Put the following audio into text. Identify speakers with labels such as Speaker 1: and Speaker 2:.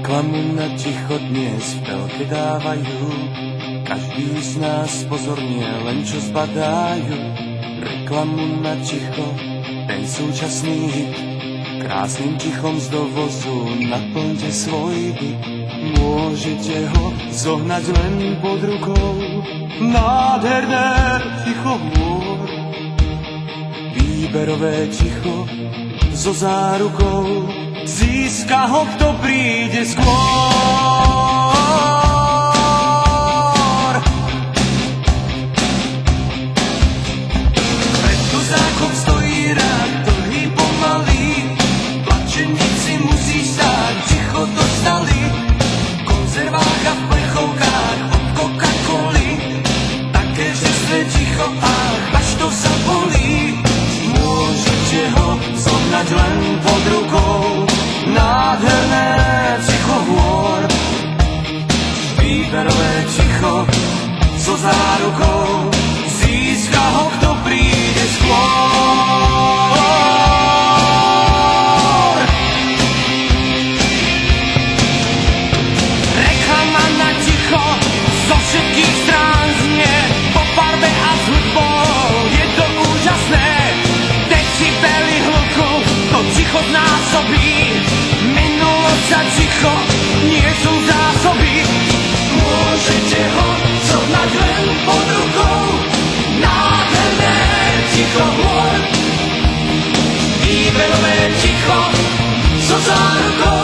Speaker 1: Reklamu na ticho dnes v telke dávajú, každý z nás pozorne len čo zbadajú. Reklamu na ticho, ten súčasný hit, krásnym tichom z dovozu naplňte svoj byt. Môžete ho zohnať len pod rukou, nádherné ticho hôr. Výberové ticho so zárukou, získa ho, kto príde skôr. Pred kozákom stojí rád, dlhý pomalý, plačeníci musí stáť, ticho dostali. V konzervách a v plechovkách od Coca-Coly, také žesté ticho, ach, až to sa bolí. Môžete ho zohnať len pod rukou, nádherné ticho hôr. Výberové ticho so zárukou, získa ho, kto príde skôr. Reklama na ticho zo všetkých strán znie, po farbe a s hudbou je to úžasné. Decibely hluku to ticho znásobí, minulosť a ticho nie sú zásoby. Môžete ho zohnať len pod rukou, nádherné ticho hôr. Výberové ticho so zárukou,